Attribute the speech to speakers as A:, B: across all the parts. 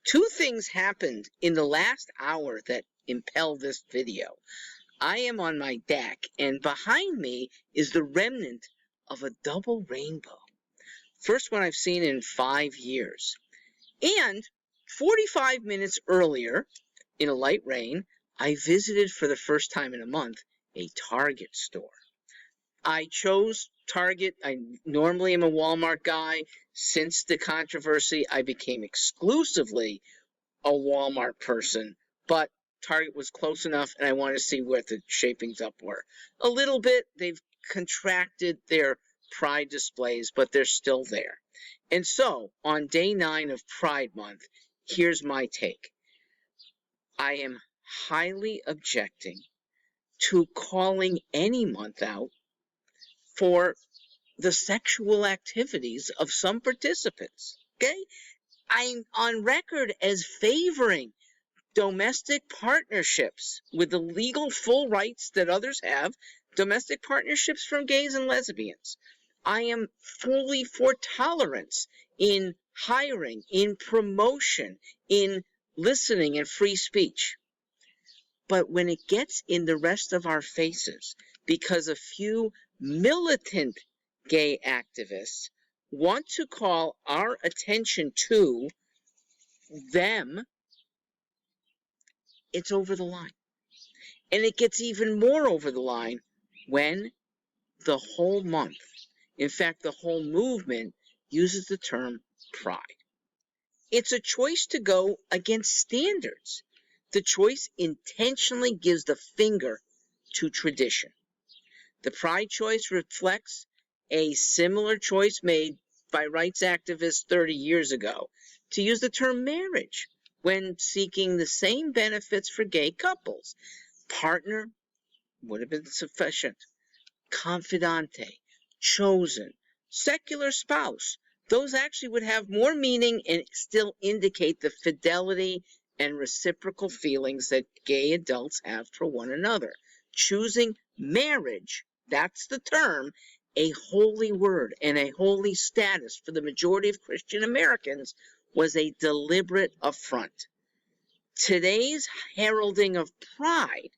A: Two things happened in the last hour that impel this video. I am on my deck, and behind me is the remnant of a double rainbow. First one I've seen in 5 years. And 45 minutes earlier, in a light rain, I visited for the first time in a month a Target store. I chose Target. I normally am a Walmart guy. Since the controversy, I became exclusively a Walmart person, but Target was close enough, and I wanted to see what the shapings up were. A little bit, they've contracted their Pride displays, but they're still there. And so, on day 9 of Pride Month, here's my take. I am highly objecting to calling any month out for the sexual activities of some participants, okay? I'm on record as favoring domestic partnerships with the legal full rights that others have, domestic partnerships from gays and lesbians. I am fully for tolerance in hiring, in promotion, in listening and free speech. But when it gets in the rest of our faces because a few militant gay activists want to call our attention to them, it's over the line. And it gets even more over the line when the whole month, in fact, the whole movement, uses the term pride. It's a choice to go against standards. The choice intentionally gives the finger to tradition. The pride choice reflects a similar choice made by rights activists 30 years ago to use the term marriage when seeking the same benefits for gay couples. Partner would have been sufficient. Confidante, chosen, secular spouse, those actually would have more meaning and still indicate the fidelity and reciprocal feelings that gay adults have for one another. Choosing marriage, that's the term, a holy word and a holy status for the majority of Christian Americans, was a deliberate affront. Today's heralding of pride,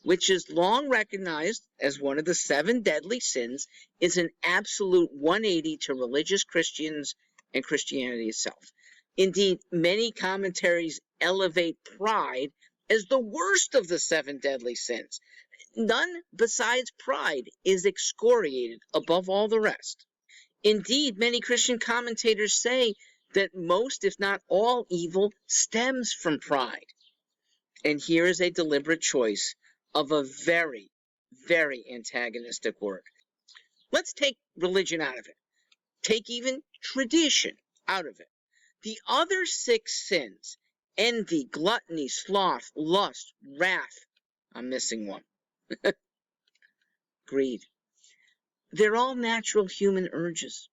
A: which is long recognized as one of the 7 deadly sins, is an absolute 180 to religious Christians and Christianity itself. Indeed, many commentaries elevate pride as the worst of the 7 deadly sins. None besides pride is excoriated above all the rest. Indeed, many Christian commentators say that most, if not all, evil stems from pride. And here is a deliberate choice of a very, very antagonistic word. Let's take religion out of it. Take even tradition out of it. The other 6 sins, envy, gluttony, sloth, lust, wrath, I'm missing one, greed, they're all natural human urges.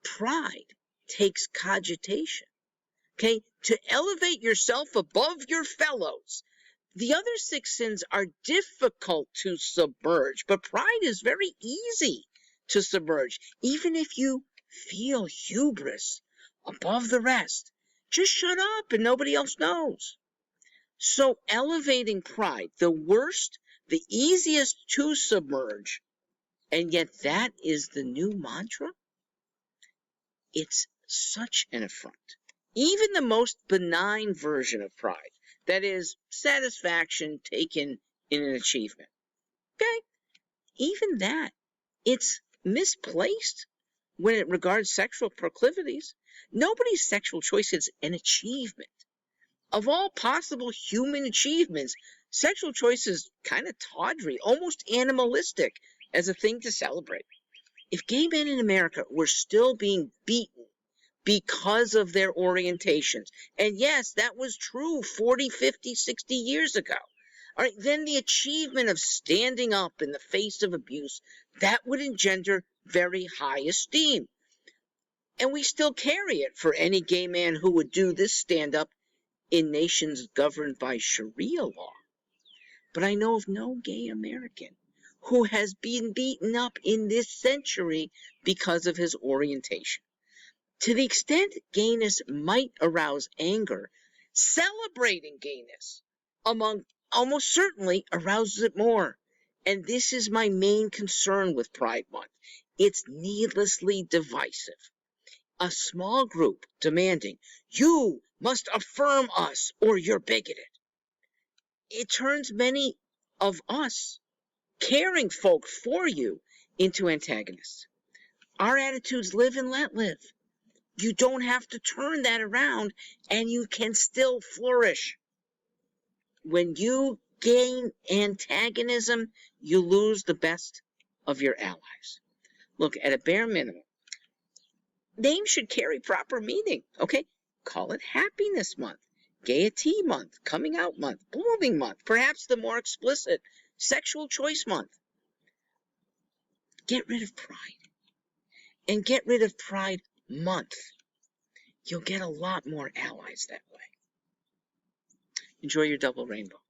A: Pride takes cogitation, okay, to elevate yourself above your fellows. The other 6 sins are difficult to submerge, but pride is very easy to submerge. Even if you feel hubris above the rest, just shut up and nobody else knows. So elevating pride, the worst, the easiest to submerge, and yet that is the new mantra? It's such an affront. Even the most benign version of pride, that is, satisfaction taken in an achievement, okay? Even that, it's misplaced when it regards sexual proclivities. Nobody's sexual choice is an achievement. Of all possible human achievements, sexual choice is kind of tawdry, almost animalistic as a thing to celebrate. If gay men in America were still being beaten because of their orientations, and yes, that was true 40, 50, 60 years ago, all right, then the achievement of standing up in the face of abuse, that would engender very high esteem. And we still carry it for any gay man who would do this stand-up in nations governed by Sharia law. But I know of no gay American who has been beaten up in this century because of his orientation. To the extent gayness might arouse anger, celebrating gayness almost certainly arouses it more. And this is my main concern with Pride Month. It's needlessly divisive. A small group demanding, "You must affirm us or you're bigoted." It turns many of us, caring folk for you, into antagonists. Our attitudes live and let live. You don't have to turn that around, and you can still flourish. When you gain antagonism, you lose the best of your allies. Look, at a bare minimum, names should carry proper meaning, okay? Call it Happiness Month, Gaiety Month, Coming Out Month, Blooming Month, perhaps the more explicit Sexual Choice Month. Get rid of pride, and get rid of Pride Month. You'll get a lot more allies that way. Enjoy your double rainbow.